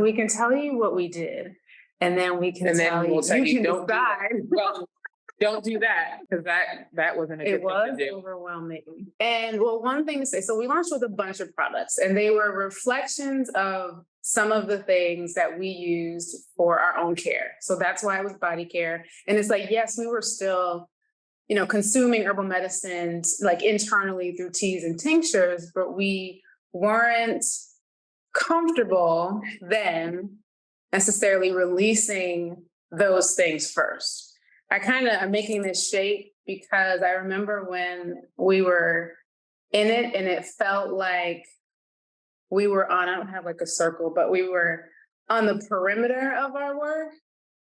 we can tell you what we did, and then we can we'll tell you, can don't do that. decide. Well, don't do that, because that wasn't a good It was thing to do. overwhelming. And well, one thing to say, so we launched with a bunch of products, and they were reflections of some of the things that we used for our own care. So that's why it was body care. And it's like, yes, we were still, consuming herbal medicines like internally through teas and tinctures, but we weren't comfortable then necessarily releasing those things first. I'm making this shape because I remember when we were in it and it felt like we were I don't have like a circle, but we were on the perimeter of our work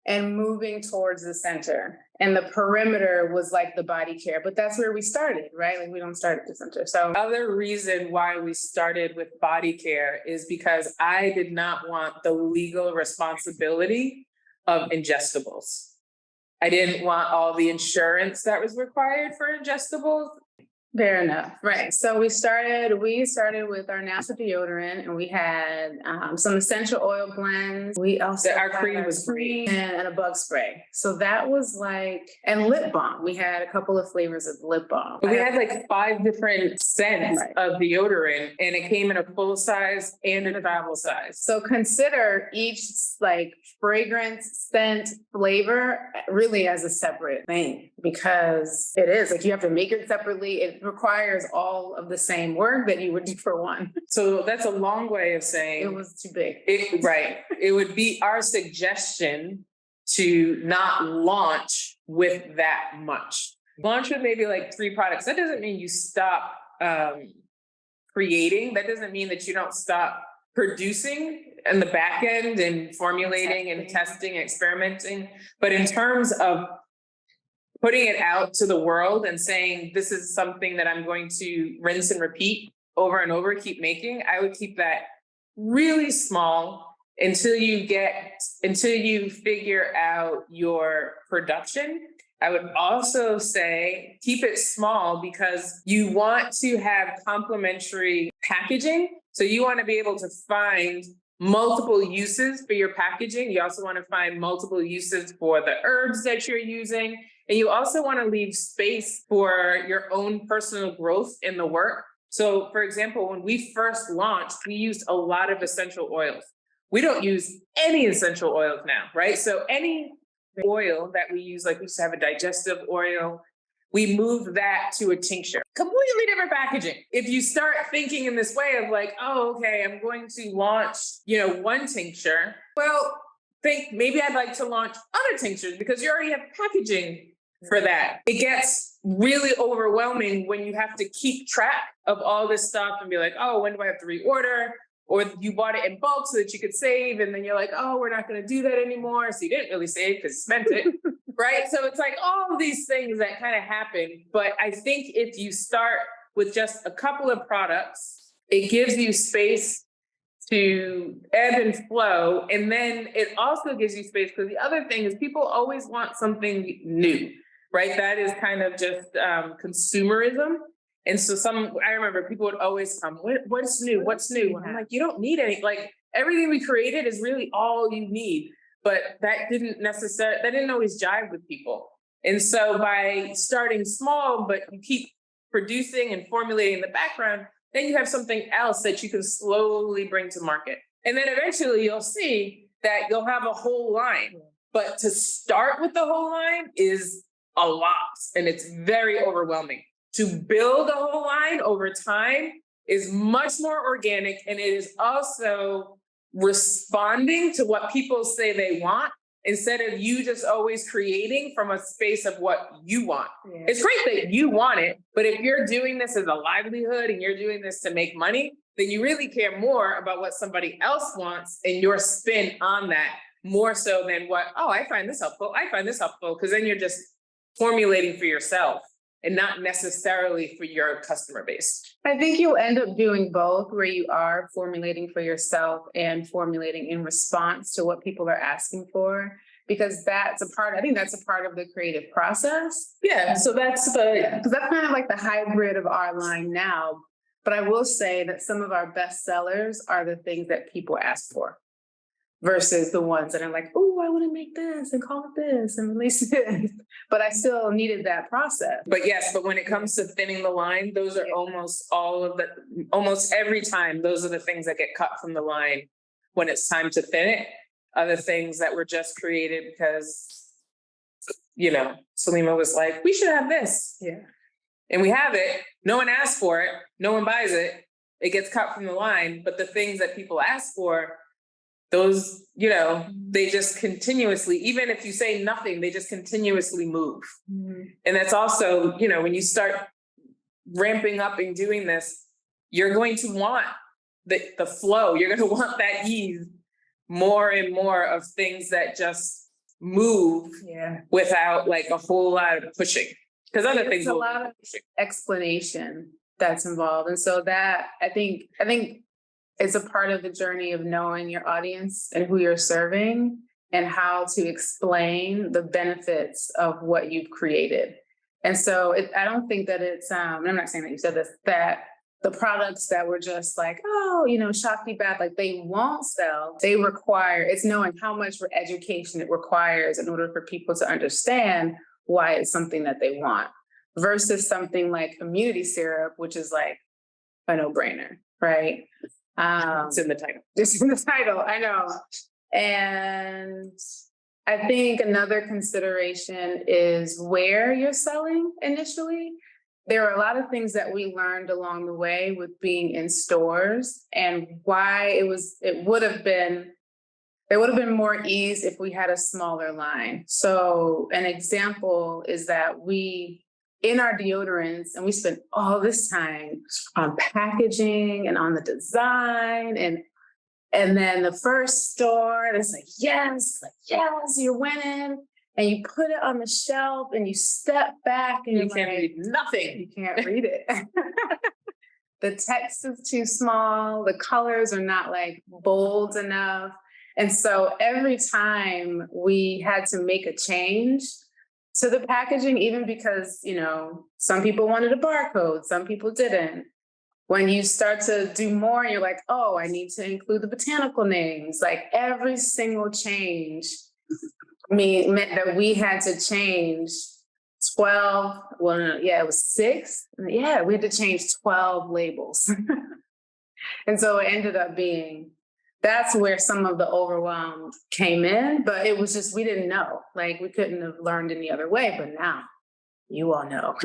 and moving towards the center. And the perimeter was like the body care, but that's where we started, right? Like we don't start at the center. So other reason why we started with body care is because I did not want the legal responsibility of ingestibles. I didn't want all the insurance that was required for ingestibles. Fair enough. Right. So we started with our natural deodorant, and we had some essential oil blends. We also our cream was great, and a bug spray. So that was and lip balm. We had a couple of flavors of lip balm. We had like 5 different scents of deodorant, and it came in a full size and a travel size. So consider each fragrance, scent, flavor really as a separate thing, because it is like you have to make it separately. It requires all of the same work that you would do for one. So that's a long way of saying it was too big. It would be our suggestion to not launch with that much. Launch with maybe like 3 products. That doesn't mean you stop creating. That doesn't mean that you don't stop producing in the back end and formulating and testing and experimenting. But in terms of putting it out to the world and saying, this is something that I'm going to rinse and repeat over and over, keep making, I would keep that really small until you figure out your production. I would also say keep it small because you want to have complementary packaging. So you want to be able to find multiple uses for your packaging. You also want to find multiple uses for the herbs that you're using. And you also want to leave space for your own personal growth in the work. So for example, when we first launched, we used a lot of essential oils. We don't use any essential oils now, right? So any oil that we use, like we used to have a digestive oil, we moved that to a tincture. Completely different packaging. If you start thinking in this way of like, oh, okay, I'm going to launch, one tincture. Well, think maybe I'd like to launch other tinctures because you already have packaging for that. It gets really overwhelming when you have to keep track of all this stuff and be like, oh, when do I have to reorder? Or you bought it in bulk so that you could save. And then you're like, oh, we're not going to do that anymore. So you didn't really save because you spent it, right? So it's like all of these things that kind of happen. But I think if you start with just a couple of products, it gives you space to ebb and flow. And then it also gives you space because the other thing is people always want something new, right? That is kind of just consumerism. And so I remember people would always come, what's new? What's new? And I'm like, you don't need any, like everything we created is really all you need. But that didn't always jive with people. And so by starting small, but you keep producing and formulating in the background, then you have something else that you can slowly bring to market. And then eventually you'll see that you'll have a whole line. But to start with the whole line is a lot, and it's very overwhelming. To build a whole line over time is much more organic, and it is also responding to what people say they want instead of you just always creating from a space of what you want. Yeah. It's great that you want it, but if you're doing this as a livelihood and you're doing this to make money, then you really care more about what somebody else wants and your spin on that more so than I find this helpful. I find this helpful, because then you're just formulating for yourself and not necessarily for your customer base. I think you'll end up doing both, where you are formulating for yourself and formulating in response to what people are asking for, because that's a part of the creative process. Yeah, so that's kind of like the hybrid of our line now. But I will say that some of our best sellers are the things that people ask for. versus the ones that are like, oh, I want to make this and call it this and release it. But I still needed that process. But yes, but when it comes to thinning the line, those are almost every time, those are the things that get cut from the line when it's time to thin it. Other things that were just created because, Selima was like, we should have this. Yeah. And we have it. No one asked for it. No one buys it. It gets cut from the line. But the things that people ask for, those, they just continuously, even if you say nothing, they just continuously move. Mm-hmm. And that's also, when you start ramping up and doing this, you're going to want the flow. You're going to want that ease, more and more of things that just move without like a whole lot of pushing. Because other things, a lot of explanation that's involved. And so that I think it's a part of the journey of knowing your audience and who you're serving and how to explain the benefits of what you've created. And so I don't think that it's, I'm not saying that you said this, that the products that were just like, Shakti bath, like they won't sell. They require, it's knowing how much education it requires in order for people to understand why it's something that they want versus something like immunity syrup, which is like a no-brainer, right? It's in the title. It's in the title, I know. And I think another consideration is where you're selling initially. There are a lot of things that we learned along the way with being in stores and why there would have been more ease if we had a smaller line. So an example is that in our deodorants, and we spent all this time on packaging and on the design and then the first store, it's like, yes, you're winning. And you put it on the shelf and you step back and you can't read nothing. You can't read it. The text is too small. The colors are not like bold enough. And so every time we had to make a change to the packaging, even because, some people wanted a barcode, some people didn't. When you start to do more, you're like, oh, I need to include the botanical names. Like every single change meant that we had to change 12, it was 6. Yeah, we had to change 12 labels. And so it ended up being, that's where some of the overwhelm came in, but it was just, we didn't know, like we couldn't have learned any other way, but now you all know.